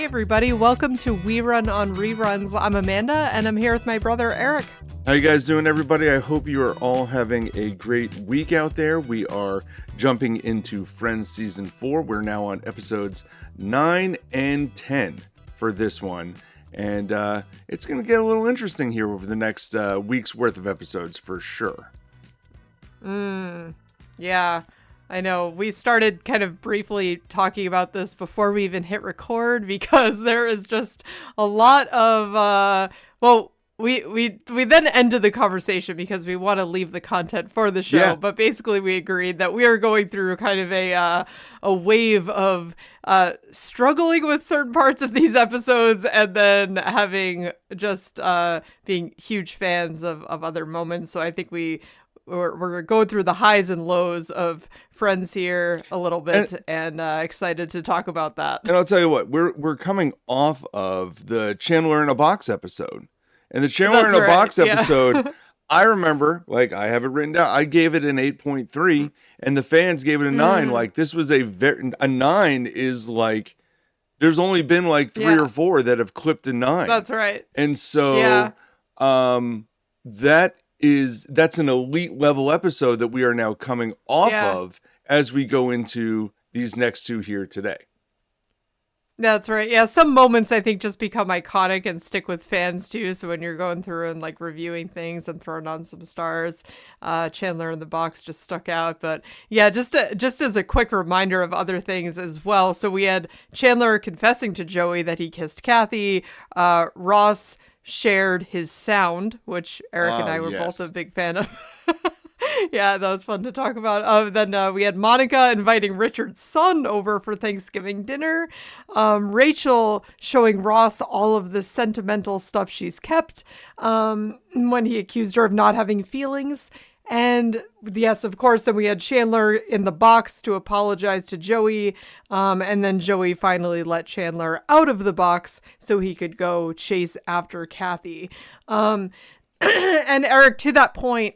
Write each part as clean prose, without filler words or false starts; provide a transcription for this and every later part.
everybody. Welcome to We Run on Reruns. I'm Amanda, and I'm here with my brother, Eric. How you guys doing, everybody? I hope you are all having a great week out there. We are jumping into Friends Season 4. We're now on episodes 9 and 10 for this one. And it's going to get a little interesting here over the next week's worth of episodes for sure. Yeah, I know. We started kind of briefly talking about this before we even hit record because there is just a lot of, we then ended the conversation because we want to leave the content for the show. Yeah. But basically we agreed that we are going through kind of a wave of struggling with certain parts of these episodes and then having just being huge fans of other moments. So I think we're going through the highs and lows of Friends here a little bit and excited to talk about that. And I'll tell you what, we're coming off of the Chandler in a Box episode. And the Chandler in a Box episode, I remember, like, I have it written down. I gave it an 8.3, and the fans gave it a 9. Like, this was a 9 is like, there's only been like 3 or 4 that have clipped a 9. That's right. And so, that's an elite level episode that we are now coming off of as we go into these next two here today. That's right. Yeah, some moments I think just become iconic and stick with fans too. So when you're going through and like reviewing things and throwing on some stars, Chandler in the Box just stuck out. But yeah, just as a quick reminder of other things as well. So we had Chandler confessing to Joey that he kissed Kathy. Ross shared his sound, which Eric and I were both a big fan of. Yeah, that was fun to talk about. Then we had Monica inviting Richard's son over for Thanksgiving dinner. Rachel showing Ross all of the sentimental stuff she's kept when he accused her of not having feelings. And yes, of course, then we had Chandler in the box to apologize to Joey. And then Joey finally let Chandler out of the box so he could go chase after Kathy. And Eric, to that point,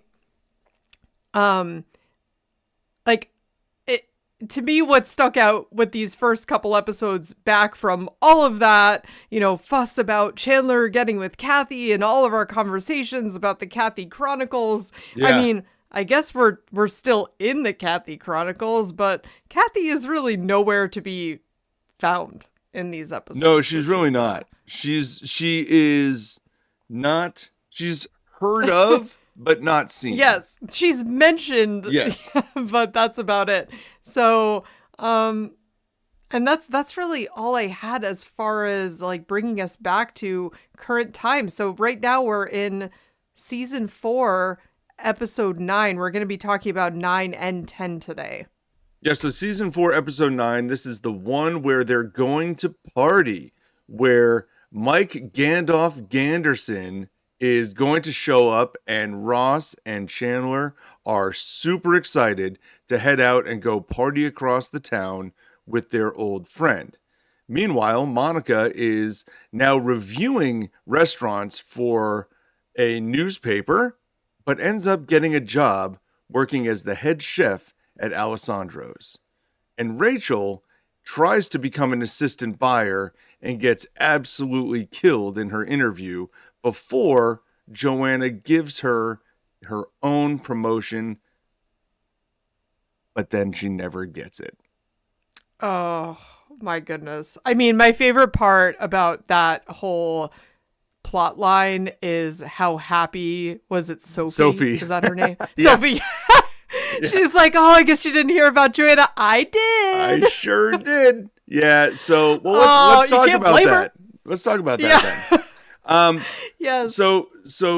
to me, what stuck out with these first couple episodes back from all of that, fuss about Chandler getting with Kathy and all of our conversations about the Kathy Chronicles. Yeah. I mean, I guess we're still in the Kathy Chronicles, but Kathy is really nowhere to be found in these episodes. No, she's really not. She is not. She's heard of. But not seen. Yes, she's mentioned. Yes, but that's about it. So, and that's really all I had as far as like bringing us back to current time. So right now we're in season 4, episode 9. We're going to be talking about 9 and 10 today. Yeah. So season 4, episode 9. This is the one where they're going to party, where Mike Gandolf Ganderson is going to show up, and Ross and Chandler are super excited to head out and go party across the town with their old friend. Meanwhile, Monica is now reviewing restaurants for a newspaper, but ends up getting a job working as the head chef at Alessandro's. And Rachel tries to become an assistant buyer and gets absolutely killed in her interview before Joanna gives her own promotion, but then she never gets it. Oh, my goodness. I mean, my favorite part about that whole plot line is how happy, was it Sophie? Is that her name? Sophie. She's like, oh, I guess you didn't hear about Joanna. I did. I sure did. Yeah, so, let's talk about that. Let's talk about that then. Yes. So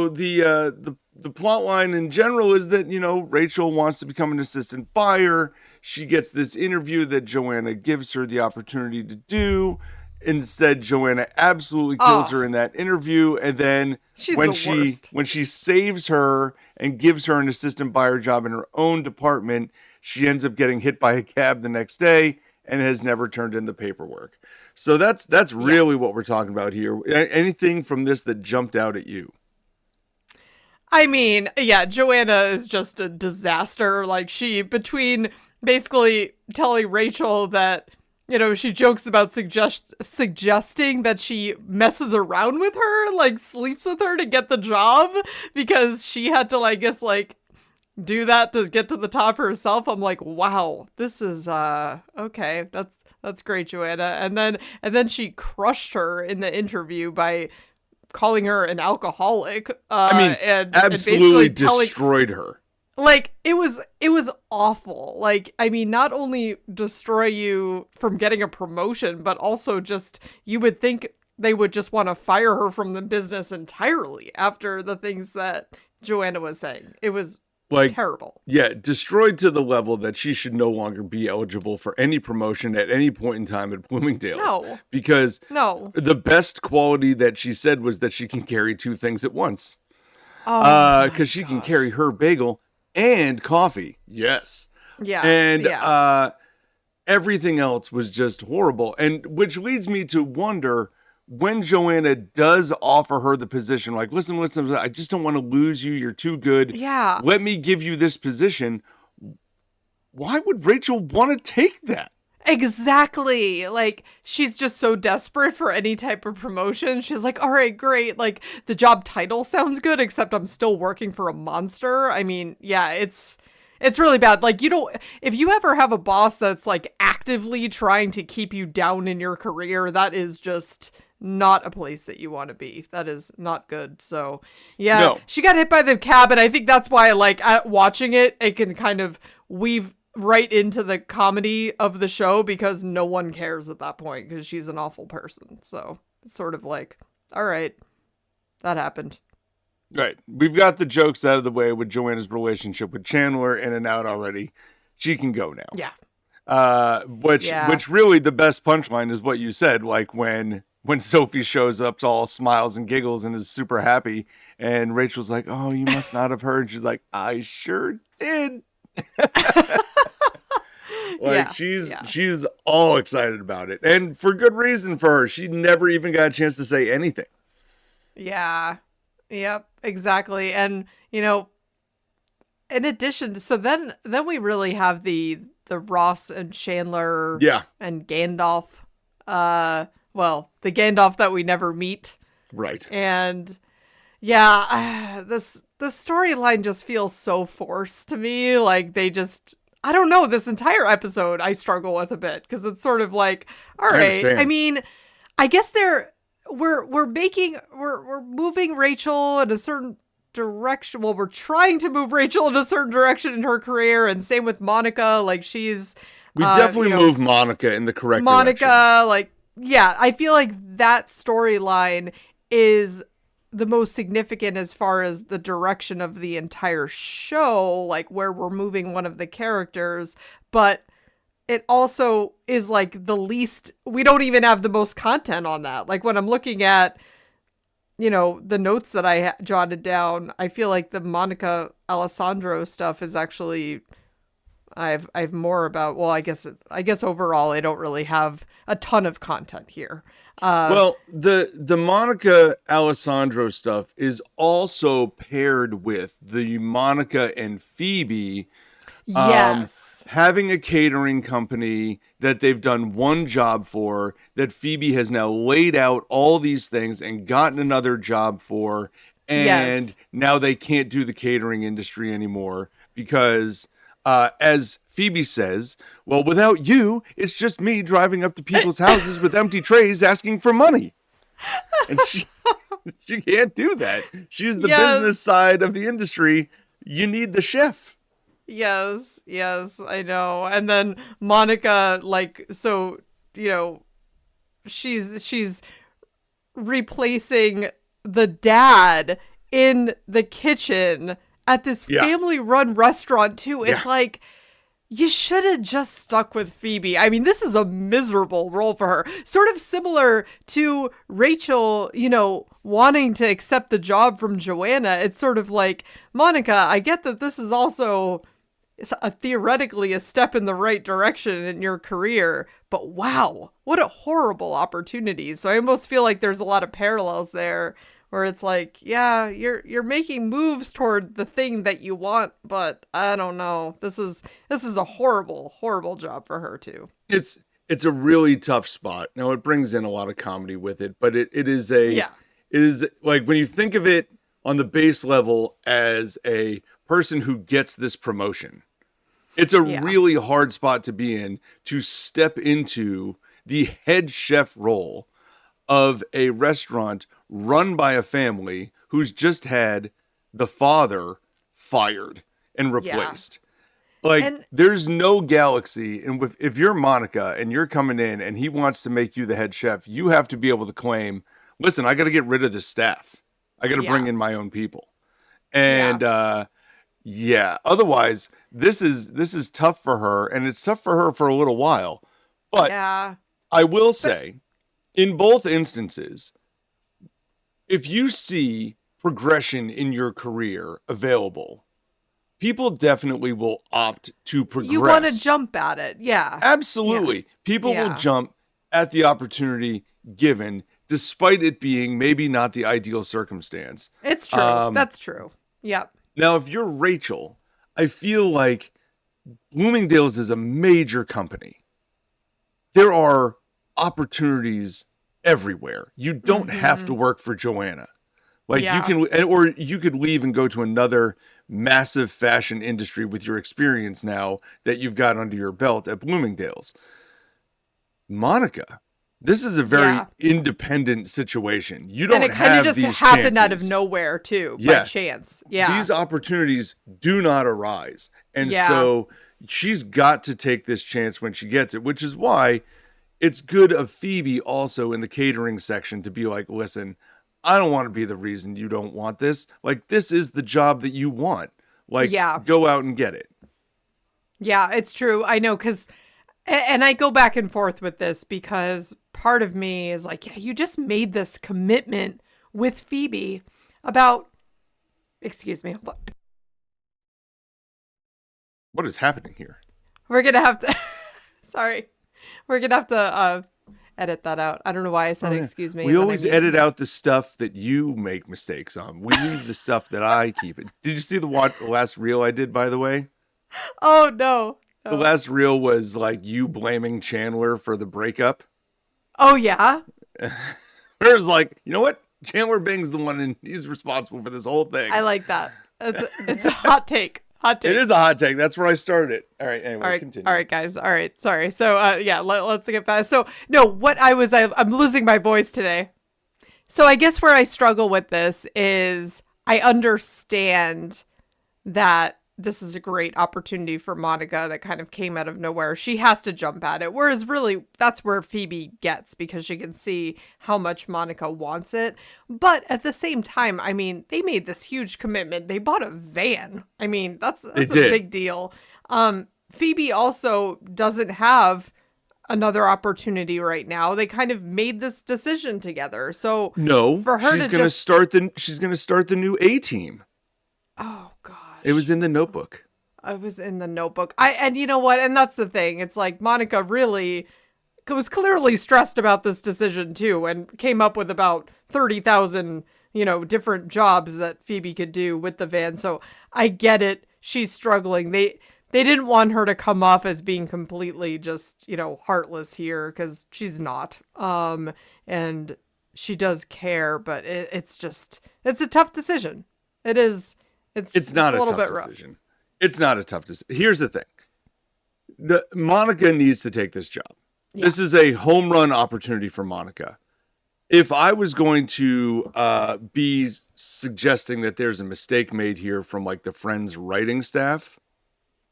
the plot line in general is that, Rachel wants to become an assistant buyer. She gets this interview that Joanna gives her the opportunity to do. Instead, Joanna absolutely kills her in that interview. And then when she saves her and gives her an assistant buyer job in her own department, she ends up getting hit by a cab the next day and has never turned in the paperwork. So that's really what we're talking about here. Anything from this that jumped out at you? I mean, yeah, Joanna is just a disaster. Like, between basically telling Rachel that she jokes about suggesting that she messes around with her, like sleeps with her to get the job because she had to, I guess, like do that to get to the top herself. I'm like, wow, this is okay. That's great, Joanna. And then she crushed her in the interview by calling her an alcoholic. And absolutely destroyed her. Like, it was awful. Like, I mean, not only destroy you from getting a promotion, but also just, you would think they would just want to fire her from the business entirely after the things that Joanna was saying. It was terrible. Yeah, destroyed to the level that she should no longer be eligible for any promotion at any point in time at Bloomingdale's. No. Because the best quality that she said was that she can carry two things at once. Oh, because she can carry her bagel and coffee. Yes. Yeah. And everything else was just horrible. And which leads me to wonder, when Joanna does offer her the position, like, listen, I just don't want to lose you. You're too good. Yeah. Let me give you this position. Why would Rachel want to take that? Exactly. Like, she's just so desperate for any type of promotion. She's like, all right, great. Like, the job title sounds good, except I'm still working for a monster. I mean, yeah, it's really bad. Like, if you ever have a boss that's like actively trying to keep you down in your career, that is just not a place that you want to be. That is not good. So yeah, no. She got hit by the cab, and I think that's why, like, watching it can kind of weave right into the comedy of the show, because no one cares at that point because she's an awful person. So it's sort of like, all right, that happened. Right. We've got the jokes out of the way with Joanna's relationship with Chandler in and out already. She can go now. Yeah. Which really the best punchline is what you said. Like when Sophie shows up, all smiles and giggles and is super happy, and Rachel's like, "Oh, you must not have heard." She's like, "I sure did." She's all excited about it, and for good reason for her. She never even got a chance to say anything. Yeah. Yep, exactly. And, in addition, so then we really have the Ross and Chandler and Gandolf. The Gandolf that we never meet. Right. And this storyline just feels so forced to me. Like, they just, I don't know, this entire episode I struggle with a bit, because it's sort of like, all right. I mean, I guess we're moving Rachel in a certain direction. Well, we're trying to move Rachel in a certain direction in her career, and same with Monica. Like, we definitely moved Monica in the correct direction. Like, yeah, I feel like that storyline is the most significant as far as the direction of the entire show, like where we're moving one of the characters, but it also is like the least, we don't even have the most content on that. Like, when I'm looking at, the notes that I jotted down, I feel like the Monica Alessandro stuff is actually, I've more about, well, I guess overall I don't really have a ton of content here. Well, the Monica Alessandro stuff is also paired with the Monica and Phoebe. Yes. Having a catering company that they've done one job for, that Phoebe has now laid out all these things and gotten another job for, and now they can't do the catering industry anymore because, as Phoebe says, well, without you, it's just me driving up to people's houses with empty trays asking for money. And she can't do that. She's the business side of the industry. You need the chef. Yes, I know. And then Monica, like, so, she's replacing the dad in the kitchen at this family-run restaurant, too. It's like, you should have just stuck with Phoebe. I mean, this is a miserable role for her. Sort of similar to Rachel, wanting to accept the job from Joanna. It's sort of like, Monica, I get that this is also theoretically a step in the right direction in your career, but wow, what a horrible opportunity. So I almost feel like there's a lot of parallels there, where it's like, yeah, you're making moves toward the thing that you want, but I don't know. This is a horrible, horrible job for her too. It's it's a really tough spot. Now it brings in a lot of comedy with it, but it is Yeah. it is like when you think of it on the base level as a person who gets this promotion, it's a really hard spot to be in, to step into the head chef role of a restaurant run by a family who's just had the father fired and replaced. There's no galaxy. And if you're Monica and you're coming in and he wants to make you the head chef, you have to be able to claim, listen, I got to get rid of this staff. I got to bring in my own people. And otherwise this is tough for her, and it's tough for her for a little while. But I will say, in both instances, if you see progression in your career available, people definitely will opt to progress. You want to jump at it. Yeah. Absolutely. Yeah. People will jump at the opportunity given, despite it being maybe not the ideal circumstance. It's true. That's true. Yep. Now, if you're Rachel, I feel like Bloomingdale's is a major company. There are opportunities everywhere. You don't have to work for Joanna. Like you can, or you could leave and go to another massive fashion industry with your experience now that you've got under your belt at Bloomingdale's. Monica, this is a very independent situation. You don't have these chances. And it kind of just happened out of nowhere too, by chance. Yeah. These opportunities do not arise. And so she's got to take this chance when she gets it, which is why it's good of Phoebe also in the catering section to be like, listen, I don't want to be the reason you don't want this. Like, this is the job that you want. Like, go out and get it. Yeah, it's true. I know, and I go back and forth with this because part of me is like, yeah, you just made this commitment with Phoebe about, excuse me, hold on. What is happening here? We're going to have to, sorry. We're going to have to edit that out. I don't know why I said excuse me. We always edit out the stuff that you make mistakes on. We leave the stuff that I keep. Did you see the last reel I did, by the way? Oh, no. The last reel was like you blaming Chandler for the breakup. Oh, yeah? It was like, you know what? Chandler Bing's the one, and he's responsible for this whole thing. I like that. It's a hot take. It is a hot take. That's where I started it. All right. Anyway, continue. All right, guys. All right. Sorry. So, let's get back. So, no, I'm losing my voice today. So I guess where I struggle with this is I understand that this is a great opportunity for Monica that kind of came out of nowhere. She has to jump at it. Whereas really that's where Phoebe gets, because she can see how much Monica wants it. But at the same time, I mean, they made this huge commitment. They bought a van. I mean, that's a big deal. Phoebe also doesn't have another opportunity right now. They kind of made this decision together. So no, for her she's going to start the new A team. Oh God. It was in the Notebook. I was in the Notebook. And you know what? And that's the thing. It's like Monica really was clearly stressed about this decision too, and came up with about 30,000, different jobs that Phoebe could do with the van. So I get it. She's struggling. They didn't want her to come off as being completely just, heartless here, because she's not. And she does care, but it's a tough decision. It is. It's not a tough decision. It's not a tough decision. Here's the thing. Monica needs to take this job. Yeah. This is a home run opportunity for Monica. If I was going to be suggesting that there's a mistake made here from like the Friends writing staff,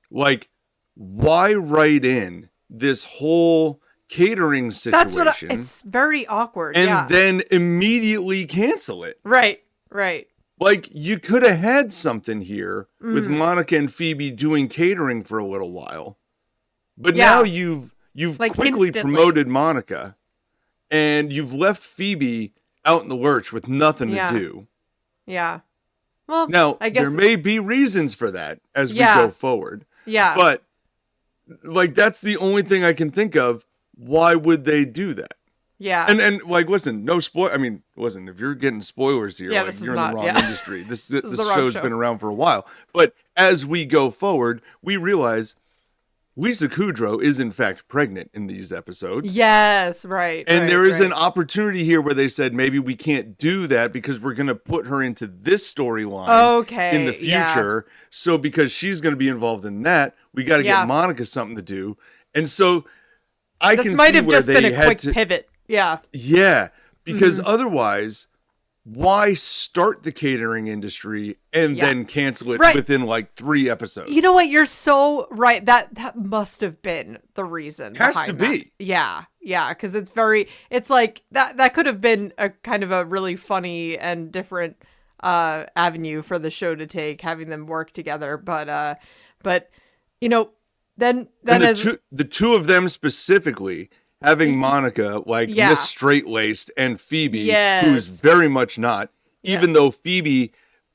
like, why write in this whole catering situation? It's very awkward. And then immediately cancel it. Right. Like, you could have had something here with Monica and Phoebe doing catering for a little while. But now you've like quickly promoted Monica, and you've left Phoebe out in the lurch with nothing to do. Yeah. Well, now, I guess there may be reasons for that as we go forward. Yeah. But, like, that's the only thing I can think of. Why would they do that? Yeah. And like, listen, no spoil. I mean, listen, if you're getting spoilers here, like, you're in the wrong industry. This show's been around for a while. But as we go forward, we realize Lisa Kudrow is in fact pregnant in these episodes. Yes, right. And right, there is right. an opportunity here where they said maybe we can't do that because we're going to put her into this storyline in the future. Yeah. So because she's going to be involved in that, we got to get Monica something to do. And so I this can might see have where just they been a had quick to pivot. Yeah. Yeah, because otherwise, why start the catering industry and then cancel it within like 3 episodes? You know what? You're so right. That must have been the reason. Has to be. Yeah. Yeah. Because it's like that could have been a kind of a really funny and different avenue for the show to take, having them work together. But you know, then the two of them specifically having Monica like Miss Straight-Laced and Phoebe, who's very much not, even though Phoebe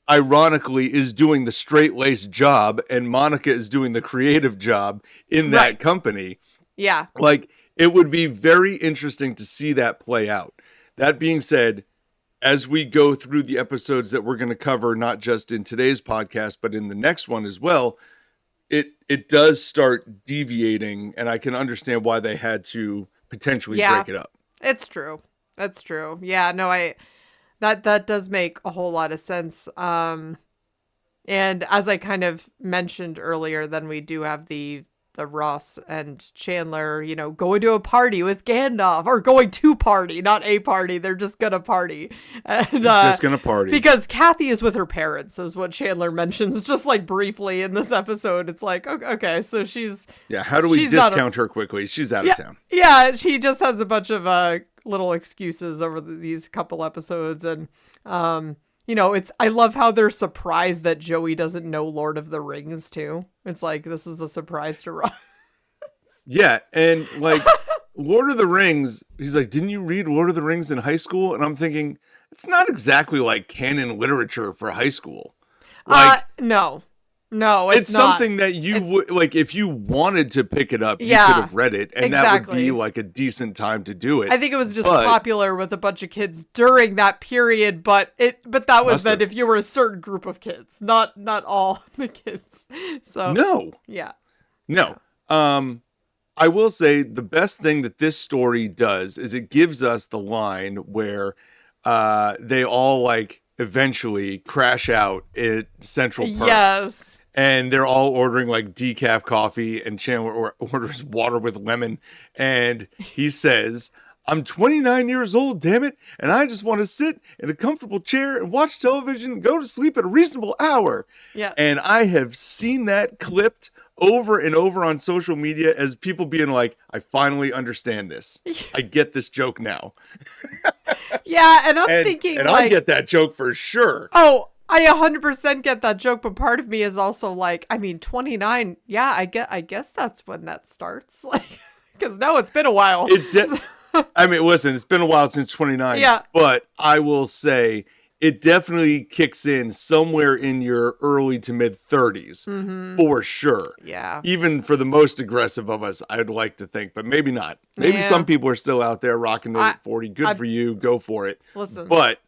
ironically is doing the straight-laced job and Monica is doing the creative job in that company. Yeah. Like, it would be very interesting to see that play out. That being said, as we go through the episodes that we're going to cover, not just in today's podcast, but in the next one as well, it does start deviating, and I can understand why they had to potentially break it up. It's true. That's true. Yeah, no, that does make a whole lot of sense. And as I kind of mentioned earlier, then we do have the Ross and Chandler, going to a party with Gandalf, or going to party, not a party. They're just gonna party. And, just gonna party. Because Kathy is with her parents, is what Chandler mentions, just like briefly in this episode. It's like, okay, so she's... Yeah, how do we discount her quickly? She's out of town. Yeah, she just has a bunch of little excuses over these couple episodes. And, I love how they're surprised that Joey doesn't know Lord of the Rings, too. It's like, this is a surprise to Ross. Yeah, and like, Lord of the Rings, he's like, didn't you read Lord of the Rings in high school? And I'm thinking, it's not exactly like canon literature for high school. Like, No, it's not. Something that you would, like, if you wanted to pick it up, you could have read it, and that would be like a decent time to do it. I think it was just popular with a bunch of kids during that period, but that was that if you were a certain group of kids, not all the kids. So no. I will say the best thing that this story does is it gives us the line where they all like eventually crash out at Central Park. Yes. And they're all ordering like decaf coffee, and Chandler orders water with lemon. And he says, I'm 29 years old, damn it. And I just want to sit in a comfortable chair and watch television and go to sleep at a reasonable hour. Yeah. And I have seen that clipped over and over on social media as people being like, I finally understand this. I get this joke now. Yeah. And I'm thinking, and I get that joke for sure. Oh, I 100% get that joke, but part of me is also like, 29. Yeah, I guess that's when that starts. Like, because no, it's been a while. Listen, it's been a while since 29. Yeah. But I will say it definitely kicks in somewhere in your early to mid 30s for sure. Yeah. Even for the most aggressive of us, I'd like to think, but maybe not. Maybe some people are still out there rocking those at 40. Good for you. Go for it. Listen. But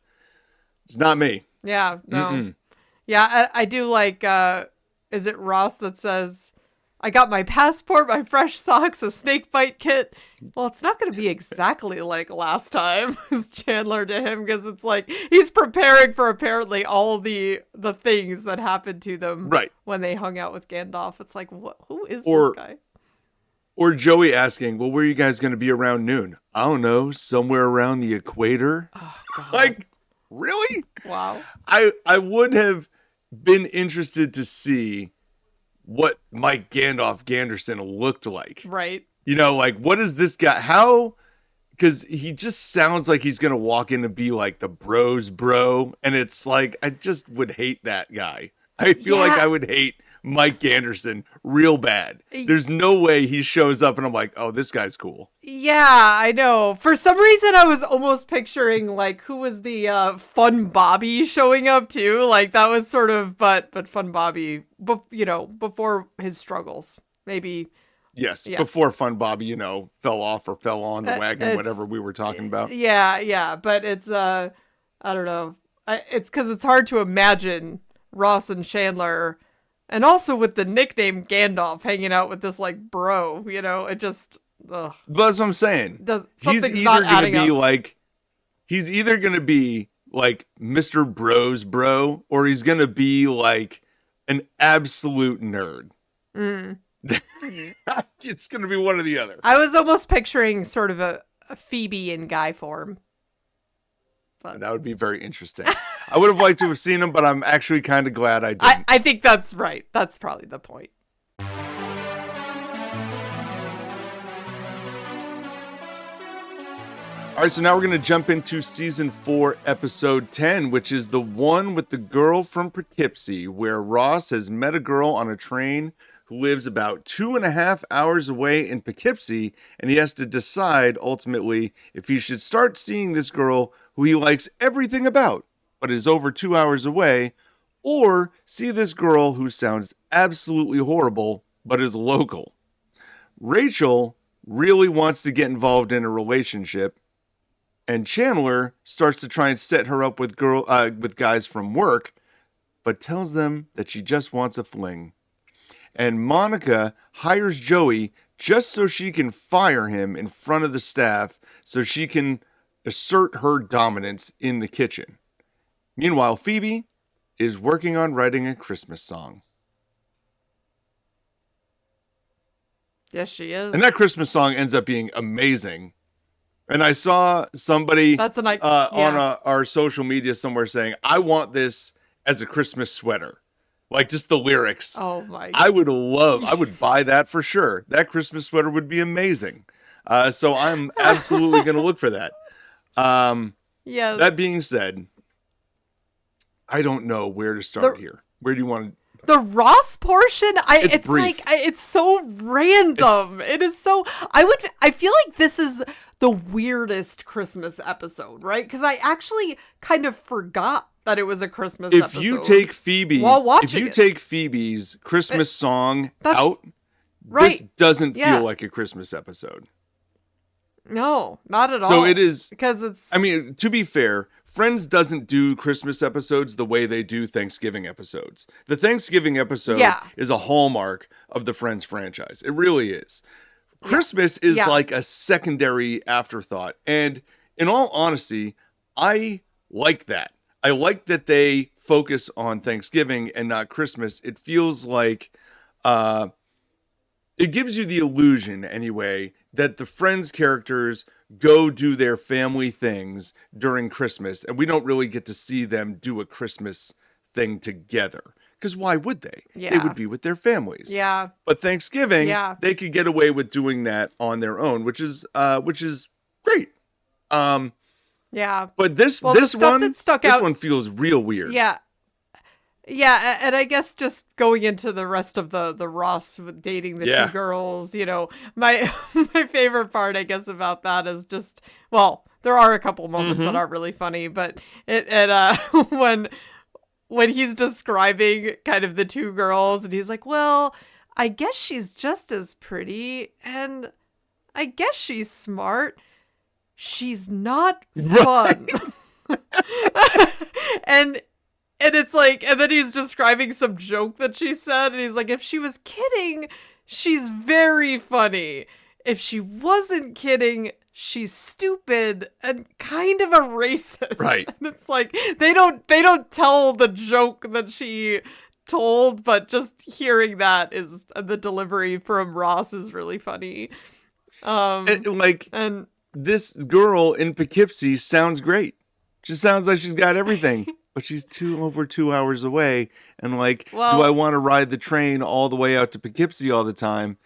it's not me. Yeah, no. Mm-mm. Yeah, I do like, is it Ross that says, I got my passport, my fresh socks, a snake bite kit. Well, it's not going to be exactly like last time, is Chandler to him, because it's like, he's preparing for apparently all the things that happened to them when they hung out with Gandalf. It's like, who is this guy? Or Joey asking, well, where are you guys going to be around noon? I don't know, somewhere around the equator? Oh, God. Like, really? Wow. I would have been interested to see what Mike Gandolf Ganderson looked like. Right. Like, what is this guy? How? Because he just sounds like he's going to walk in and be like the bros bro. And it's like, I just would hate that guy. I feel like I would hate Mike Ganderson real bad. There's no way he shows up and I'm like, oh, this guy's cool. Yeah, I know. For some reason, I was almost picturing like who was the Fun Bobby showing up too. Like that was sort of, but Fun Bobby, before his struggles, maybe. Yes, before Fun Bobby, fell off or fell on the wagon, whatever we were talking about. Yeah, but it's I don't know. It's because it's hard to imagine Ross and Chandler And also with the nickname Gandalf hanging out with this like bro, it just ugh. That's what I'm saying. Something's not adding up. He's either gonna be like Mr. Bro's bro, or he's gonna be like an absolute nerd. It's gonna be one or the other. I was almost picturing sort of a Phoebe in guy form. But that would be very interesting. I would have liked to have seen him, but I'm actually kind of glad I didn't. I think that's right. That's probably the point. All right, so now we're going to jump into season 4, episode 10, which is the one with the girl from Poughkeepsie, where Ross has met a girl on a train who lives about 2.5 hours away in Poughkeepsie, and he has to decide ultimately if he should start seeing this girl who he likes everything about, but is over 2 hours away, or see this girl who sounds absolutely horrible, but is local. Rachel really wants to get involved in a relationship, and Chandler starts to try and set her up with guys from work, but tells them that she just wants a fling. And Monica hires Joey just so she can fire him in front of the staff so she can assert her dominance in the kitchen. Meanwhile, Phoebe is working on writing a Christmas song. Yes, she is. And that Christmas song ends up being amazing. And I saw somebody on our social media somewhere saying, I want this as a Christmas sweater. Like just the lyrics. Oh my. I would buy that for sure. That Christmas sweater would be amazing. So I'm absolutely going to look for that. Yes. That being said, I don't know where to start here. Where do you want to? The Ross portion, it's brief. like it's so random. It is so. I feel like this is the weirdest Christmas episode, right? Because I actually kind of forgot that it was a Christmas episode. If you take Phoebe, while watching take Phoebe's Christmas song out, right. This doesn't feel like a Christmas episode. No, not at all. So it is because it's. I mean, to be fair, Friends doesn't do Christmas episodes the way they do Thanksgiving episodes. The Thanksgiving episode is a hallmark of the Friends franchise. It really is. Christmas is like a secondary afterthought. And in all honesty, I like that. I like that they focus on Thanksgiving and not Christmas. It feels like it gives you the illusion, anyway, that the Friends characters go do their family things during Christmas, and we don't really get to see them do a Christmas thing together. Because why would they? Yeah. They would be with their families. Yeah. But Thanksgiving, they could get away with doing that on their own, which is great. Yeah. But this one feels real weird. Yeah. Yeah, and I guess just going into the rest of the Ross with dating the two girls, my favorite part, I guess, about that is just, well, there are a couple moments that aren't really funny, but when he's describing kind of the two girls, and he's like, well, I guess she's just as pretty, and I guess she's smart. She's not fun. And it's like, and then he's describing some joke that she said, and he's like, if she was kidding, she's very funny. If she wasn't kidding, she's stupid and kind of a racist. Right. And it's like, they don't tell the joke that she told, but just hearing that is, the delivery from Ross is really funny. And this girl in Poughkeepsie sounds great. She sounds like she's got everything. But she's over 2 hours away, and do I want to ride the train all the way out to Poughkeepsie all the time?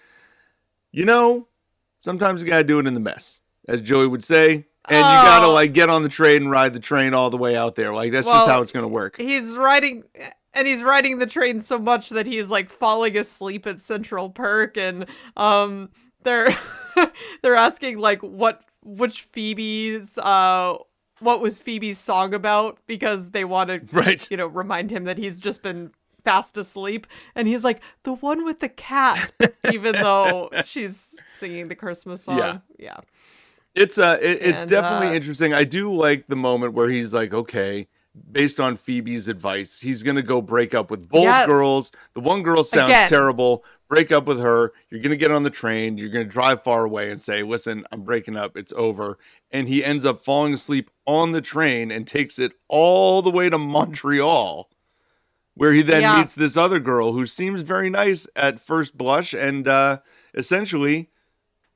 Sometimes you gotta do it in the mess, as Joey would say, and you gotta get on the train and ride the train all the way out there. That's just how it's gonna work. He's riding the train so much that he's falling asleep at Central Perk, and they're asking which Phoebe's what was Phoebe's song about, because they want to, remind him that he's just been fast asleep. And he's like, the one with the cat, even though she's singing the Christmas song. Yeah. It's definitely interesting. I do like the moment where he's like, okay, based on Phoebe's advice, he's going to go break up with both Yes. girls. The one girl sounds Again. terrible. Break up with her. You're going to get on the train. You're going to drive far away and say, listen, I'm breaking up. It's over. And he ends up falling asleep on the train and takes it all the way to Montreal, where he then meets this other girl who seems very nice at first blush. And essentially,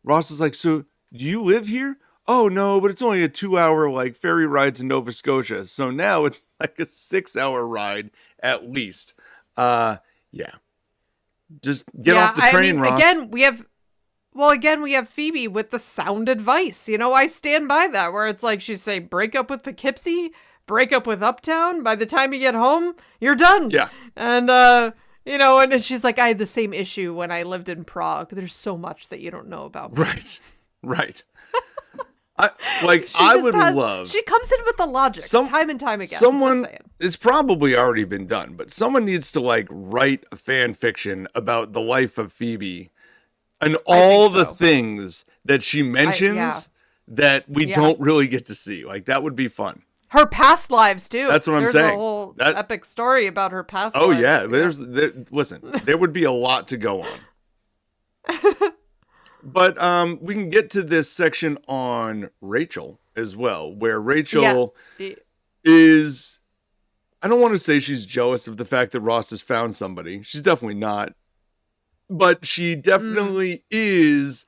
Ross is like, so do you live here? Oh, no, but it's only a 2-hour like ferry ride to Nova Scotia. So now it's like a 6-hour ride at least. Yeah. Just get off the train, Ross. Again, we have Phoebe with the sound advice. You know, I stand by that, where it's like she'd say, break up with Poughkeepsie, break up with Uptown. By the time you get home, you're done. Yeah. And, you know, and she's like, I had the same issue when I lived in Prague. There's so much that you don't know about me. Right. I would love. She comes in with the logic time and time again. Someone, it's probably already been done, but someone needs to like write a fan fiction about the life of Phoebe and all the things that she mentions that we don't really get to see. Like that would be fun. Her past lives too. That's what I'm saying. There's a whole epic story about her past lives. Oh yeah, listen, there would be a lot to go on. But we can get to this section on Rachel as well, where Rachel is, I don't want to say she's jealous of the fact that Ross has found somebody. She's definitely not. But she definitely is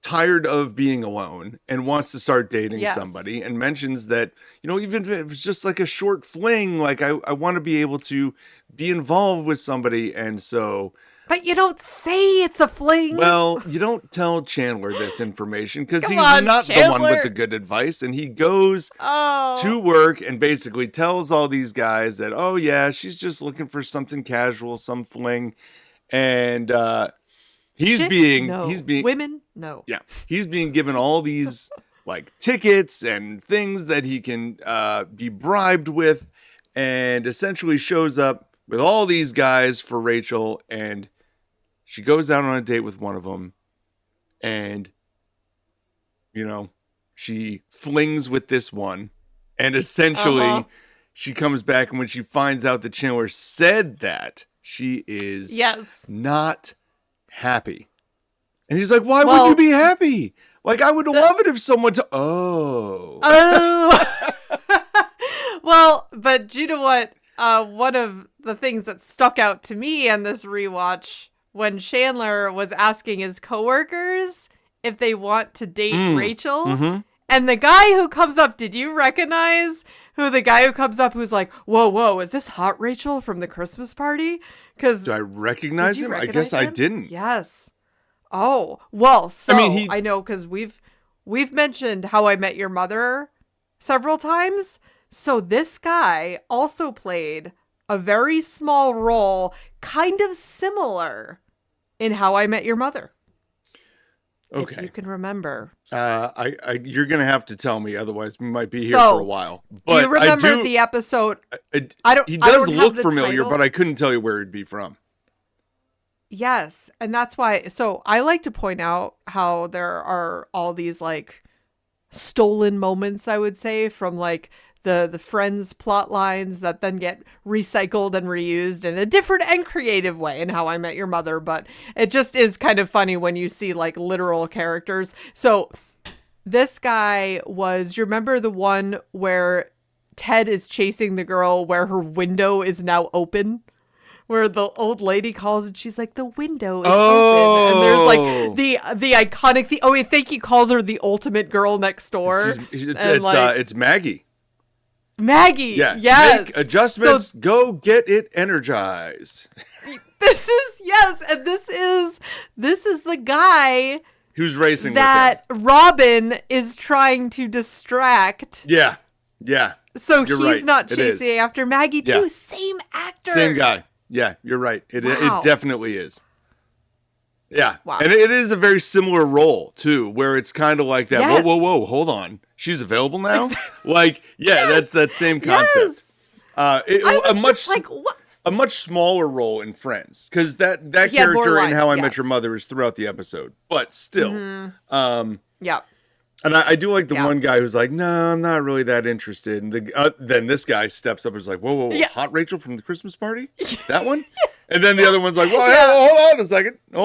tired of being alone and wants to start dating somebody, and mentions that, you know, even if it's just like a short fling, like I want to be able to be involved with somebody. And so... But you don't say it's a fling. Well, you don't tell Chandler this information because he's not Chandler. The one with the good advice. And he goes to work and basically tells all these guys that, oh, yeah, she's just looking for something casual, some fling. And he's being women, no. Yeah. He's being given all these like tickets and things that he can be bribed with, and essentially shows up with all these guys for Rachel, and she goes out on a date with one of them, and, you know, she flings with this one, and essentially she comes back, and when she finds out that Chandler said that, she is not happy. And he's like, why would you be happy? Like, I would love it if someone Well, but do you know what? One of the things that stuck out to me on this rewatch, when Chandler was asking his coworkers if they want to date Rachel, and the guy who comes up, did you recognize who the guy who comes up who's like, whoa, is this hot Rachel from the Christmas party? Because do I recognize him? I guess I didn't. Yes. Oh, well, so I know, because we've mentioned How I Met Your Mother several times. So this guy also played a very small role, kind of similar, in How I Met Your Mother. Okay. If you can remember. You're going to have to tell me, otherwise we might be here for a while. But do you remember the episode? He does look familiar, but I couldn't tell you where he'd be from. Yes, and that's why. So I like to point out how there are all these like stolen moments, I would say, from like the Friends plot lines that then get recycled and reused in a different and creative way in How I Met Your Mother. But it just is kind of funny when you see like literal characters. So this guy was, you remember the one where Ted is chasing the girl where her window is now open? Where the old lady calls and she's like, the window is open. And there's like the iconic, I think he calls her the ultimate girl next door. It's Maggie. Maggie. Yeah. Yes. Make adjustments. So, go get it energized. This is the guy who's racing that with him. Robin is trying to distract. Yeah. So he's not chasing after Maggie too. Yeah. Same actor. Same guy. Yeah, you're right. It definitely is. Yeah. Wow. And it is a very similar role, too, where it's kind of like that. Yes. Whoa, hold on. She's available now? Like, that's that same concept. Yes. A much smaller role in Friends, because that character in How I Met Your Mother is throughout the episode. But still. Yeah. And I do like the one guy who's like, no, I'm not really that interested. And then this guy steps up and is like, whoa, Hot Rachel from the Christmas party? That one? And then the other one's like, well, hey, hold on a second. I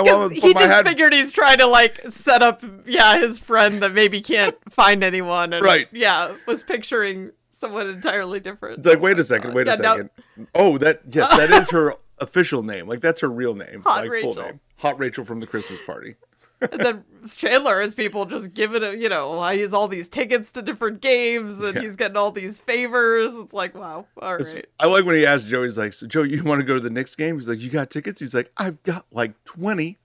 want to put my hat. He just figured he's trying to like set up, his friend that maybe can't find anyone. And, right. Yeah, was picturing someone entirely different. It's like, wait a second. No. Oh, that is her official name. Like, that's her real name. Hot Rachel. Full name. Hot Rachel from the Christmas party. And then Chandler has people just giving him, he has all these tickets to different games and he's getting all these favors. It's like, wow. All right. I like when he asked Joe, he's like, so Joe, you want to go to the Knicks game? He's like, you got tickets? He's like, I've got like 20.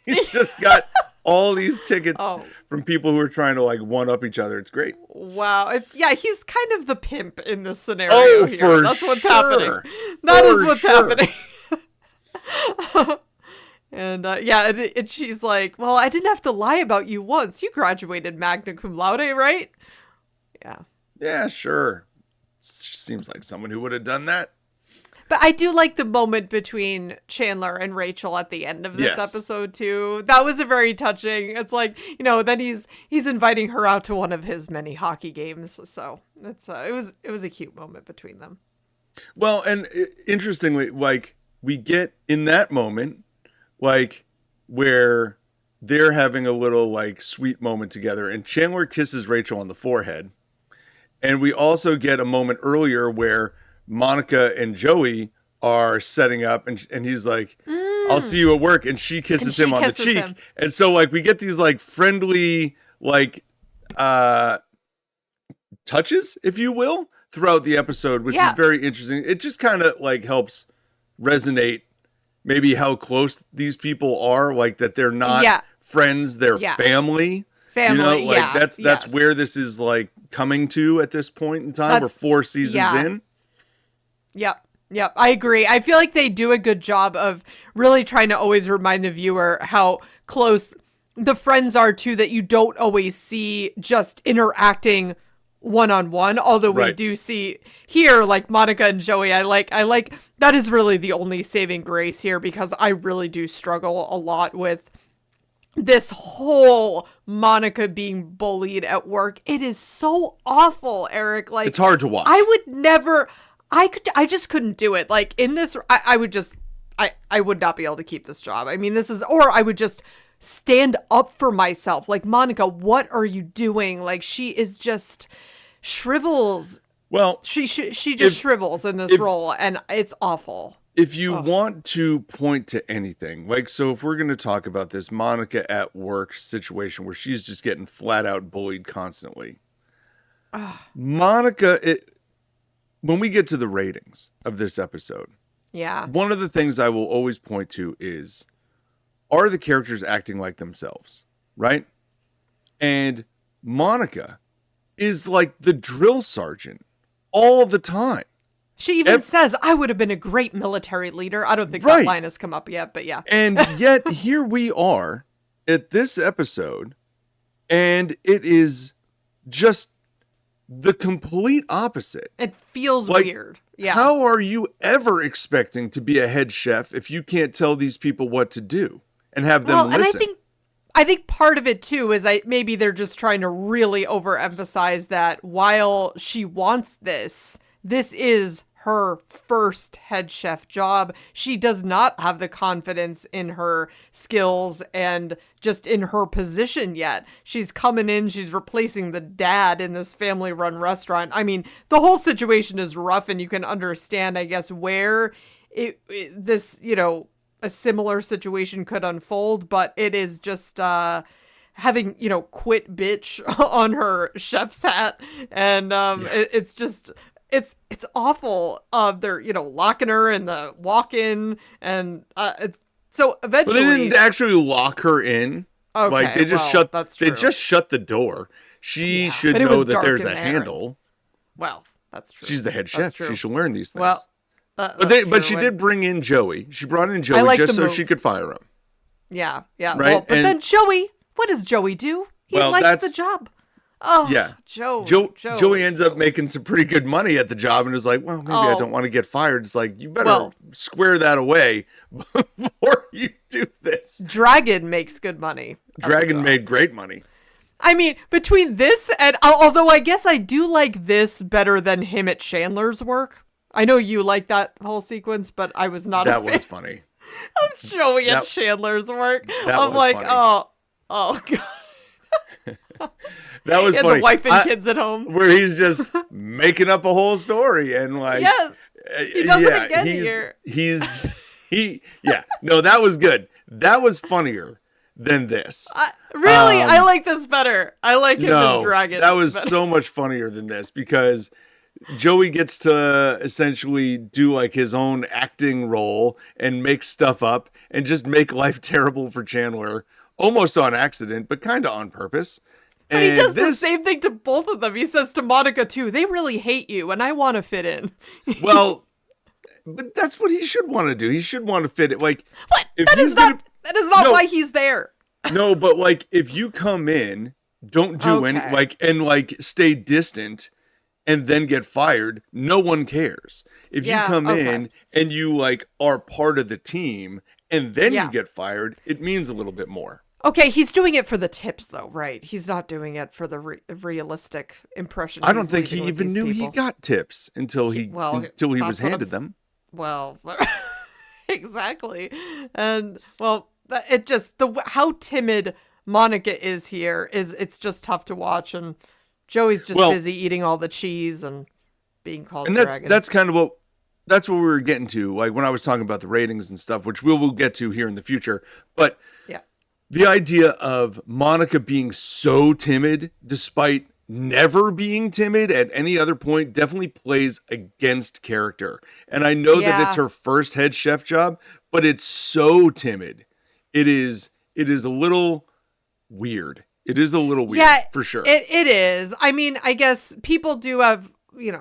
He's just got all these tickets from people who are trying to like one up each other. It's great. Wow. He's kind of the pimp in this scenario here. That's what's happening. That is what's happening. And she's like, well, I didn't have to lie about you once. You graduated magna cum laude, right? Yeah. Yeah, sure. Seems like someone who would have done that. But I do like the moment between Chandler and Rachel at the end of this episode, too. That was a very touching. It's like, then he's inviting her out to one of his many hockey games. So it was a cute moment between them. Well, and interestingly, like, we get in that moment, like, where they're having a little, like, sweet moment together, and Chandler kisses Rachel on the forehead. And we also get a moment earlier where Monica and Joey are setting up, and he's like, I'll see you at work, and she kisses him on the cheek. And so, like, we get these, like, friendly, like, touches, if you will, throughout the episode, which is very interesting. It just kind of, like, helps resonate maybe how close these people are, like that they're not friends, they're family. Like that's where this is like coming to at this point in time. We're 4 seasons in. Yep. I agree. I feel like they do a good job of really trying to always remind the viewer how close the friends are too, that you don't always see just interacting one-on-one, although we do see here, like Monica and Joey, I like that is really the only saving grace here, because I really do struggle a lot with this whole Monica being bullied at work. It is so awful, Eric. Like, it's hard to watch. I just couldn't do it. Like, in this, I would not be able to keep this job. I mean, or I would just stand up for myself. Like, Monica, what are you doing? Like, she is just shrivels. Well, she just shrivels in this role, and it's awful. If you want to point to anything, like, so if we're going to talk about this Monica at work situation where she's just getting flat out bullied constantly, Monica, when we get to the ratings of this episode, one of the things I will always point to is, are the characters acting like themselves, right? And Monica is like the drill sergeant all the time. She even says, I would have been a great military leader. I don't think that line has come up yet, but yeah. And yet here we are at this episode, and it is just the complete opposite. It feels weird. Yeah. How are you ever expecting to be a head chef if you can't tell these people what to do and have them listen? And I think part of it too is maybe they're just trying to really overemphasize that while she wants this is her first head chef job. She does not have the confidence in her skills and just in her position yet. She's coming in, she's replacing the dad in this family-run restaurant. I mean, the whole situation is rough, and you can understand, I guess, where this, a similar situation could unfold, but it is just having, quit bitch on her chef's hat, and it's just... It's awful. They're, locking her in the walk-in, and it's so eventually. But they didn't actually lock her in. Okay, like they just They just shut the door. She should know that there's a handle. Well, that's true. She's the head chef. She should learn these things. Well, but she did bring in Joey. She brought in Joey just so she could fire him. Yeah. Right. Well, but then Joey, what does Joey do? He likes the job. Oh, yeah. Joey ends up making some pretty good money at the job and is like, well, maybe I don't want to get fired. It's like, you better square that away before you do this. Dragon makes good money. Dragon made great money. I mean, between this and although I guess I do like this better than him at Chandler's work. I know you like that whole sequence, but I was not a fan. That was funny. Of Joey at Chandler's work. I'm was like, funny. oh god. That was and funny. The wife and kids at home. Where he's just making up a whole story and like, yes, he does it again here. No, that was good. That was funnier than this. Really, I like this better. I like him as Dragon. That was better. so much funnier than this because Joey gets to essentially do like his own acting role and make stuff up and just make life terrible for Chandler, almost on accident, but kind of on purpose. But he does the same thing to both of them. He says to Monica too, they really hate you and I want to fit in. Well, but that's what he should want to do. He should want to fit it. Like, what? That is not why he's there. No, but like if you come in, don't do any and stay distant and then get fired, no one cares. If you come in and you like are part of the team and then you get fired, it means a little bit more. Okay, he's doing it for the tips though, right? He's not doing it for the realistic impression. I don't think he even knew he got tips until he was handed them. Well, exactly. And well, it just how timid Monica is here it's just tough to watch, and Joey's just busy eating all the cheese and being called and dragon. That's kind of what we were getting to, like when I was talking about the ratings and stuff, which we will get to here in the future. But the idea of Monica being so timid, despite never being timid at any other point, definitely plays against character. And I know that it's her first head chef job, but it's so timid. It is a little weird. It is a little weird, for sure. It is. I mean, I guess people do have, we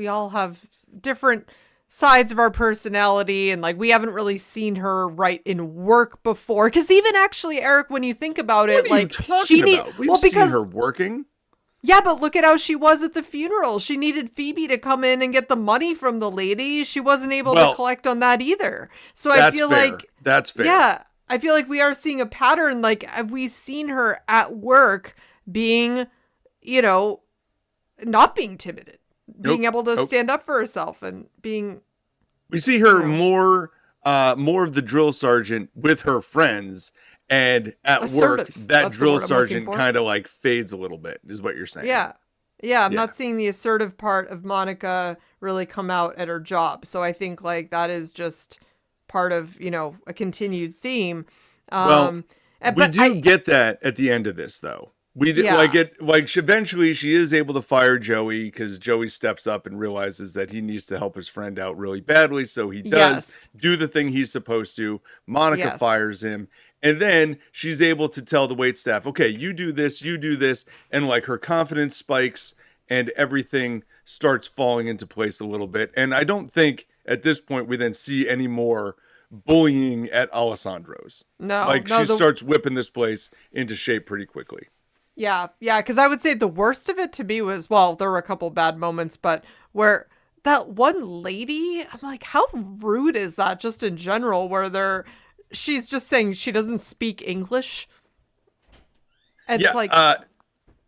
all have different sides of our personality, and like we haven't really seen her right in work before. Because even actually, Eric, when you think about it, what are you talking about? We've seen her working. Yeah, but look at how she was at the funeral. She needed Phoebe to come in and get the money from the lady. She wasn't able to collect on that either. So I feel like that's fair. Yeah, I feel like we are seeing a pattern. Like, have we seen her at work being, not being timid, being able to stand up for herself and being. We see her more of the drill sergeant with her friends. And at assertive. Work, that drill sergeant kind of like fades a little bit, is what you're saying. Yeah. I'm not seeing the assertive part of Monica really come out at her job. So I think like that is just part of, a continued theme. We get that at the end of this, though. We did eventually she is able to fire Joey because Joey steps up and realizes that he needs to help his friend out really badly. So he does do the thing he's supposed to. Monica fires him. And then she's able to tell the waitstaff, okay, you do this. And like her confidence spikes and everything starts falling into place a little bit. And I don't think at this point we then see any more bullying at Alessandro's. She starts whipping this place into shape pretty quickly. Yeah. Because I would say the worst of it to me was, there were a couple bad moments, but where that one lady, I'm like, how rude is that just in general, where she's just saying she doesn't speak English. And it's like,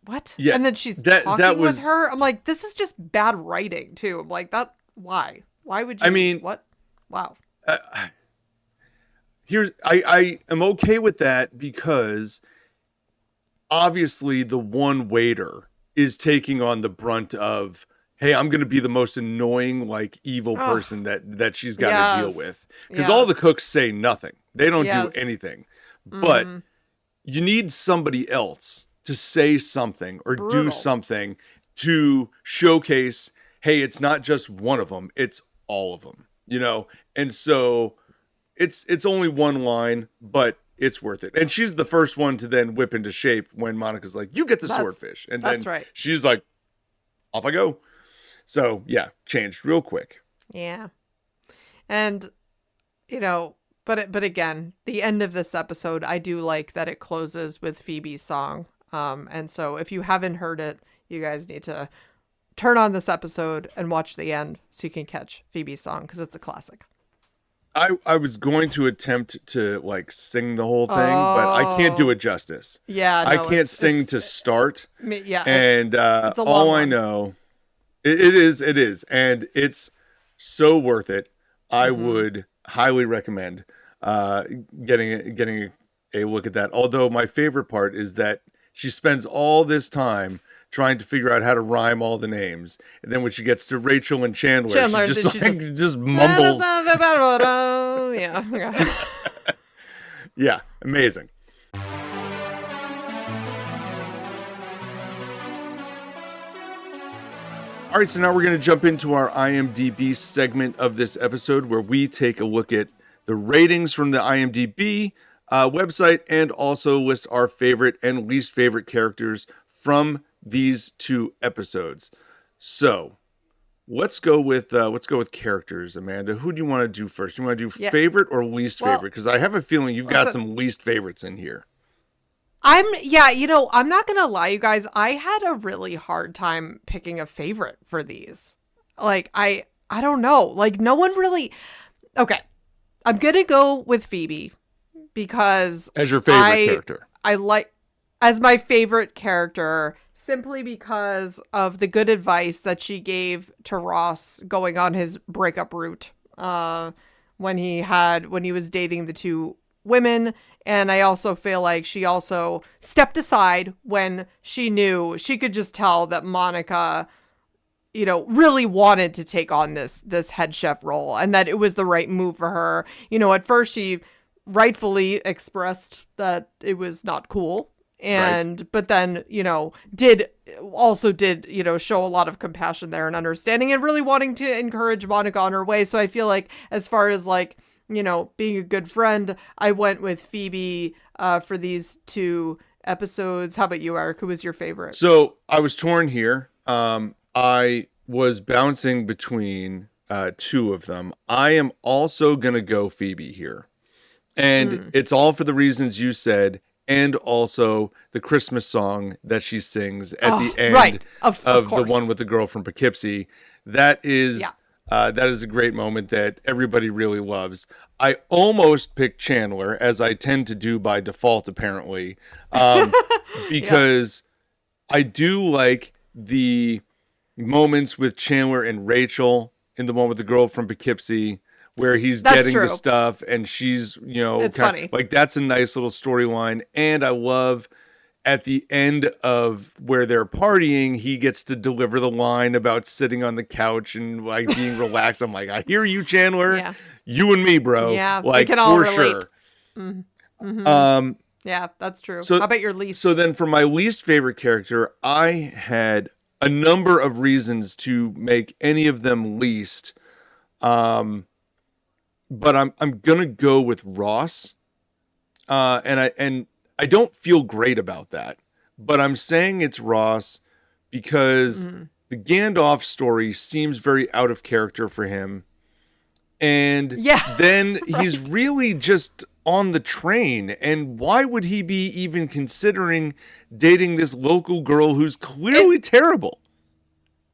what? Yeah, and then she's talking with her. I'm like, this is just bad writing too. I'm like, why? Why would you? I mean, what? Wow. I am okay with that because obviously the one waiter is taking on the brunt of, hey, I'm going to be the most annoying, like evil person that she's got to deal with. Because all the cooks say nothing. They don't do anything. But you need somebody else to say something or do something to showcase, hey, it's not just one of them, it's all of them, And so it's only one line, but it's worth it. And she's the first one to then whip into shape when Monica's like, you get the swordfish. And then she's like, off I go. So, changed real quick. Yeah. And, but again, the end of this episode, I do like that it closes with Phoebe's song. And so if you haven't heard it, you guys need to turn on this episode and watch the end so you can catch Phoebe's song because it's a classic. I was going to attempt to like sing the whole thing, but I can't do it justice. Yeah, no, I can't sing to start. Yeah, and it's a long all I one. know, it is, and it's so worth it. I would highly recommend getting a look at that. Although my favorite part is that she spends all this time trying to figure out how to rhyme all the names, and then when she gets to Rachel and Chandler, she just mumbles. Yeah. Yeah, amazing. All right, so now we're going to jump into our IMDb segment of this episode where we take a look at the ratings from the IMDb website and also list our favorite and least favorite characters from these two episodes. So let's go with characters, Amanda. Who do you want to do first? You want to do favorite or least favorite? Because I have a feeling you've got some least favorites in here. I'm not gonna lie, you guys. I had a really hard time picking a favorite for these. Like, I don't know. Like, no one really. Okay, I'm gonna go with Phoebe because as your favorite character. I like as my favorite character simply because of the good advice that she gave to Ross going on his breakup route when he was dating the two women. And I also feel like she also stepped aside when she knew she could just tell that Monica, really wanted to take on this head chef role and that it was the right move for her. At first she rightfully expressed that it was not cool. But then, did show a lot of compassion there and understanding and really wanting to encourage Monica on her way. So I feel like as far as like, being a good friend, I went with Phoebe for these two episodes. How about you, Eric? Who was your favorite? So I was torn here. I was bouncing between two of them. I am also going to go Phoebe here. And it's all for the reasons you said, and also the Christmas song that she sings at the end of the one with the girl from Poughkeepsie. That is a great moment that everybody really loves. I almost picked Chandler, as I tend to do by default, apparently, because I do like the moments with Chandler and Rachel in the one with the girl from Poughkeepsie, where he's getting the stuff and she's, it's funny. Like, that's a nice little storyline. And I love at the end of where they're partying, he gets to deliver the line about sitting on the couch and like being relaxed. I'm like, I hear you, Chandler. Yeah. You and me, bro. Yeah, like, we can all for relate. sure. Mm-hmm. Yeah, that's true. So, how about your least? So then for my least favorite character, I had a number of reasons to make any of them least. But I'm gonna go with Ross. And I don't feel great about that, but I'm saying it's Ross because the Gandolf story seems very out of character for him. And then he's really just on the train. And why would he be even considering dating this local girl who's clearly terrible?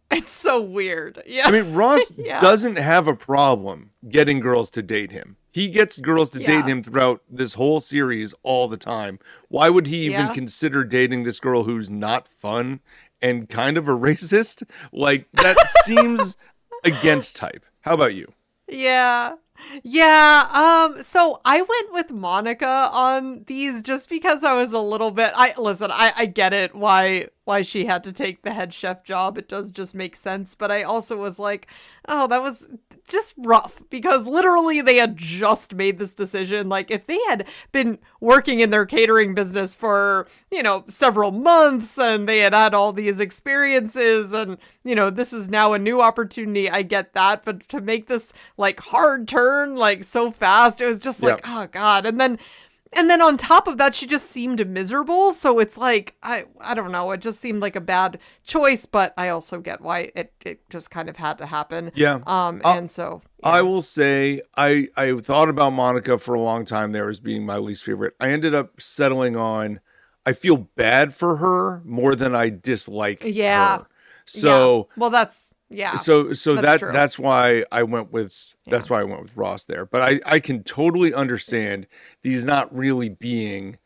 It's so weird. Yeah. I mean, Ross doesn't have a problem getting girls to date him. He gets girls to date him throughout this whole series all the time. Why would he even consider dating this girl who's not fun and kind of a racist? Like, that seems against type. How about you? Yeah. So I went with Monica on these just because I was a little bit, I get it why she had to take the head chef job. It does just make sense. But I also was like, oh, that was just rough because literally they had just made this decision. Like, if they had been working in their catering business for, several months and they had had all these experiences and, this is now a new opportunity. I get that. But to make this like hard turn, like so fast, it was just like, oh God. And then on top of that, she just seemed miserable. So it's like, I don't know. It just seemed like a bad choice, but I also get why it just kind of had to happen. Yeah. And so I will say I thought about Monica for a long time there as being my least favorite. I ended up settling on, I feel bad for her more than I dislike her. So well, that's Yeah. So That's true. that's why I went with Yeah. Ross there. But I can totally understand these not really being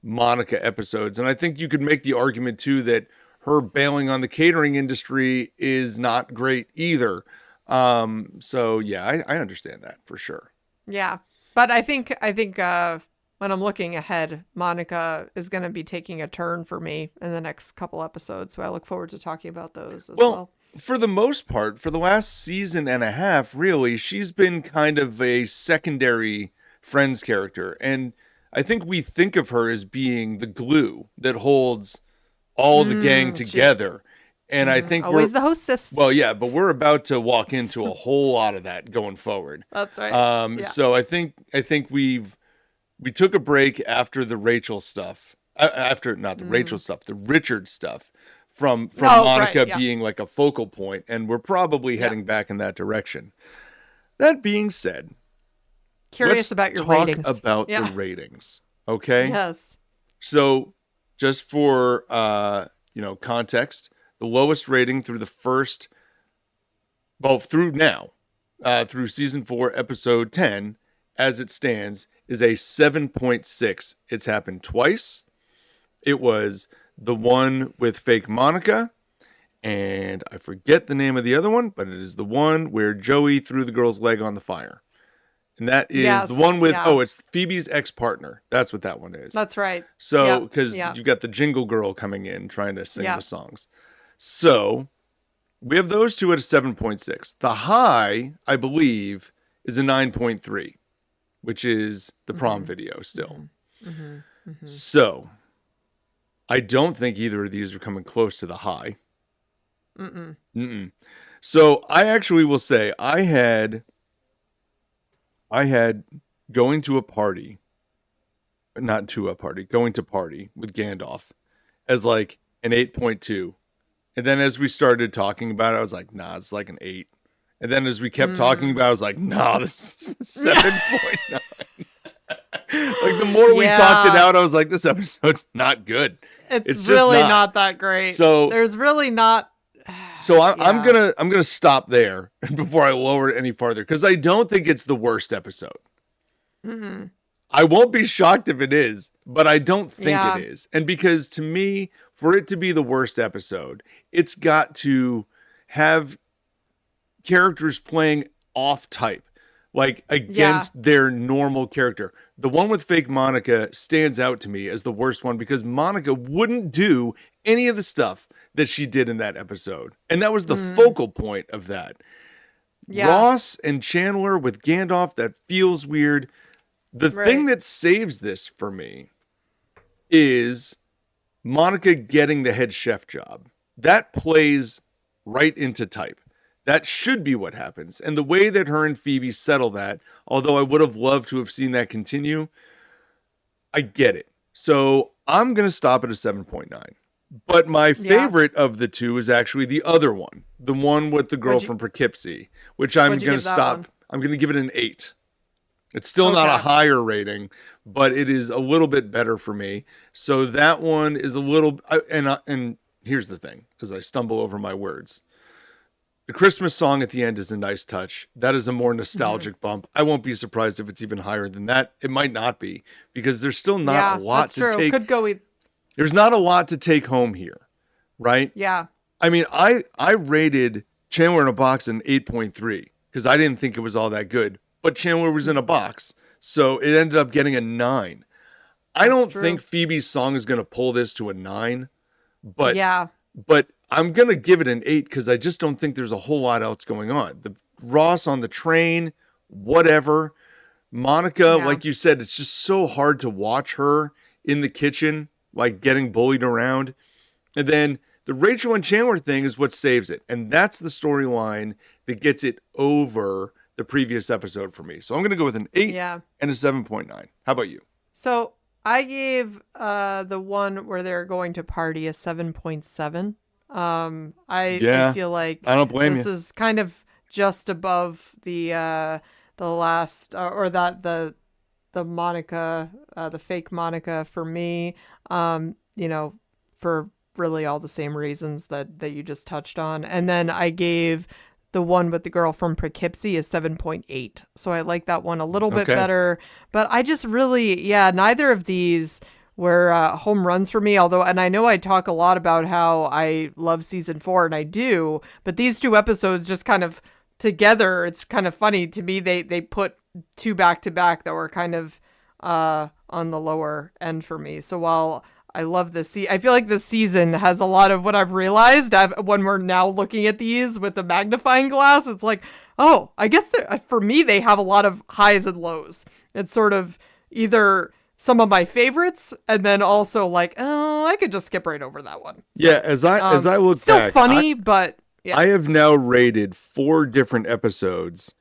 Monica episodes. And I think you could make the argument too that her bailing on the catering industry is not great either. So yeah, I understand that for sure. Yeah. But I think when I'm looking ahead, Monica is going to be taking a turn for me in the next couple episodes. So I look forward to talking about those as well. For the most part, for the last season and a half, really, she's been kind of a secondary Friends character. And I think we think of her as being the glue that holds all the gang together. And I think always the hostess. Well, yeah, but we're about to walk into a whole lot of that going forward. That's right. So I think we took a break after the Rachel stuff. After not the Rachel stuff, the Richard stuff from Monica being like a focal point, and we're probably heading back in that direction. That being said, curious about your ratings. Talk about the ratings, okay? Yes. So, just for context, the lowest rating through through season 4, episode 10, as it stands, is a 7.6. It's happened twice. It was the one with fake Monica, and I forget the name of the other one, but it is the one where Joey threw the girl's leg on the fire. And that is the one with, it's Phoebe's ex-partner. That's what that one is. That's right. So, because you got the Jingle Girl coming in trying to sing the songs. So, we have those two at a 7.6. The high, I believe, is a 9.3, which is the prom video still. So, I don't think either of these are coming close to the high. So, I actually will say I had going to party with Gandolf as like an 8.2. And then as we started talking about it, I was like, nah, it's like an 8. And then as we kept talking about it, I was like, nah, this is 7.9. Like the more we talked it out, I was like, this episode's not good. It's really just not that great. So there's really not. So I'm gonna stop there before I lower it any farther, because I don't think it's the worst episode. I won't be shocked if it is, but I don't think it is. And because to me, for it to be the worst episode, it's got to have characters playing off type, like against their normal character. The one with fake Monica stands out to me as the worst one because Monica wouldn't do any of the stuff that she did in that episode. And that was the focal point of that. Ross and Chandler with Gandalf, that feels weird. The thing that saves this for me is Monica getting the head chef job. That plays right into type. That should be what happens. And the way that her and Phoebe settle that, although I would have loved to have seen that continue, I get it. So I'm going to stop at a 7.9. But my favorite of the two is actually the other one, the one with the girl from Poughkeepsie, which I'm going to stop. I'm going to give it an 8. It's still not a higher rating, but it is a little bit better for me. So that one is a little, and here's the thing, as I stumble over my words. The Christmas song at the end is a nice touch. That is a more nostalgic bump. I won't be surprised if it's even higher than that. It might not be, because there's still not a lot to take. Could go with. There's not a lot to take home here, right? Yeah. I mean, I rated Chandler in a Box an 8.3 because I didn't think it was all that good. But Chandler was in a box, so it ended up getting a 9. I don't think Phoebe's song is going to pull this to a 9, but I'm going to give it an 8 because I just don't think there's a whole lot else going on. The Ross on the train, whatever. Monica, like you said, it's just so hard to watch her in the kitchen, like getting bullied around. And then the Rachel and Chandler thing is what saves it. And that's the storyline that gets it over the previous episode for me. So I'm going to go with an 8 and a 7.9. How about you? So I gave the one where they're going to party a 7.7. I feel like I don't blame this is kind of just above the last or that the Monica, the fake Monica for me. For really all the same reasons that you just touched on. And then I gave the one with the girl from Poughkeepsie a 7.8. So I like that one a little bit better. But I just really, neither of these were home runs for me. Although, and I know I talk a lot about how I love season 4, and I do, but these 2 episodes just kind of together, it's kind of funny to me. They put 2 back to back that were kind of on the lower end for me. So while I love this, I feel like this season has a lot of what I've realized when we're now looking at these with a magnifying glass. It's like, oh, I guess for me, they have a lot of highs and lows. It's sort of either some of my favorites, and then also like, oh, I could just skip right over that one. So, as I look still back, funny, but yeah. I have now rated 4 different episodes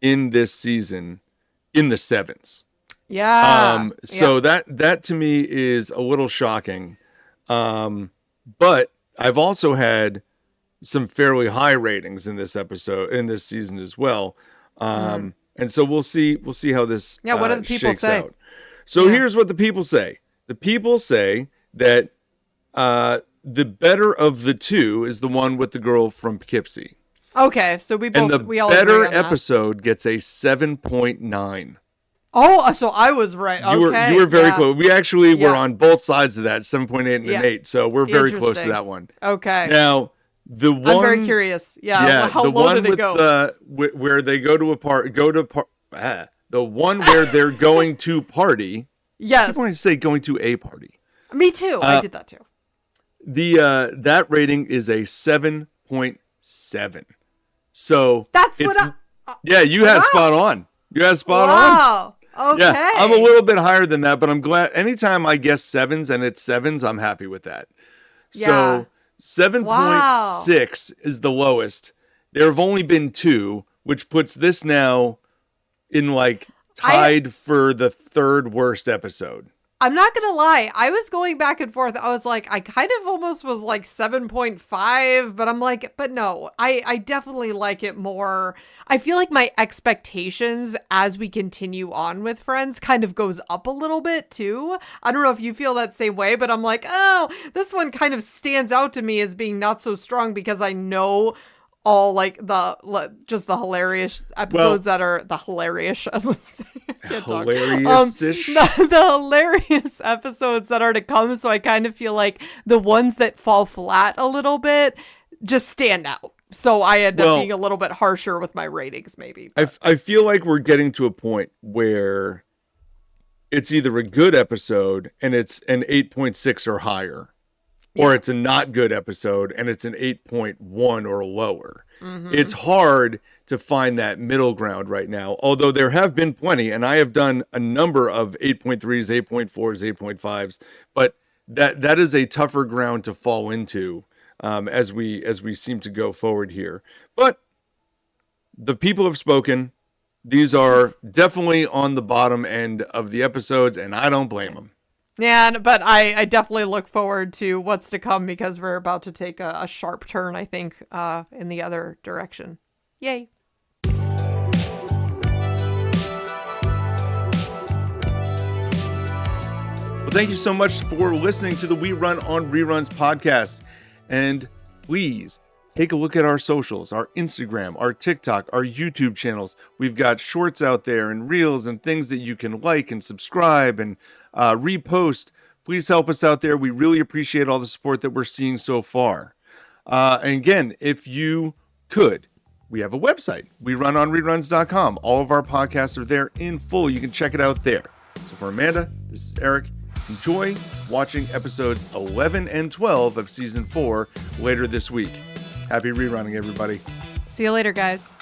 in this season in the 7s. Yeah. So that to me is a little shocking. But I've also had some fairly high ratings in this season as well. And so we'll see how this what do the people say? Out. So here's what the people say. The people say that the better of the 2 is the one with the girl from Poughkeepsie. Okay, so we all better episode gets a 7.9. Oh, so I was right. Okay. You were very close. We actually were on both sides of that, 7.8 and an 8. So we're very close to that one. Okay. Now, the one I'm very curious. Yeah. How low did it go? Where they go to the one where they're going to party. Yes. I keep wanting to say going to a party. Me too. I did that too. That rating is a 7.7. So that's you had spot on. You had spot on. Wow. Okay. Yeah, I'm a little bit higher than that, but I'm glad anytime I guess 7s and it's 7s, I'm happy with that. So 7.6 is the lowest. There have only been 2, which puts this now in like tied for the 3rd worst episode. I'm not going to lie. I was going back and forth. I was like, I kind of almost was like 7.5, but I'm like, but no, I definitely like it more. I feel like my expectations as we continue on with Friends kind of goes up a little bit too. I don't know if you feel that same way, but I'm like, oh, this one kind of stands out to me as being not so strong because I know all like the hilarious episodes that are the hilarious, as I'm saying. Hilarious-ish. The hilarious episodes that are to come. So I kind of feel like the ones that fall flat a little bit just stand out. So I end up being a little bit harsher with my ratings, maybe. I feel like we're getting to a point where it's either a good episode and it's an 8.6 or higher. Or it's a not good episode and it's an 8.1 or lower. Mm-hmm. It's hard to find that middle ground right now, although there have been plenty, and I have done a number of 8.3s, 8.4s, 8.5s, but that is a tougher ground to fall into as we seem to go forward here. But the people have spoken. These are definitely on the bottom end of the episodes, and I don't blame them. Yeah, but I definitely look forward to what's to come because we're about to take a sharp turn, I think, in the other direction. Yay. Well, thank you so much for listening to the We Run on Reruns podcast. And please take a look at our socials, our Instagram, our TikTok, our YouTube channels. We've got shorts out there and reels and things that you can like and subscribe and repost. Please help us out there. We really appreciate all the support that we're seeing so far. And again, if you could, we have a website, werunonreruns.com. All of our podcasts are there in full. You can check it out there. So for Amanda, this is Eric. Enjoy watching episodes 11 and 12 of season 4 later this week. Happy rerunning, everybody. See you later, guys.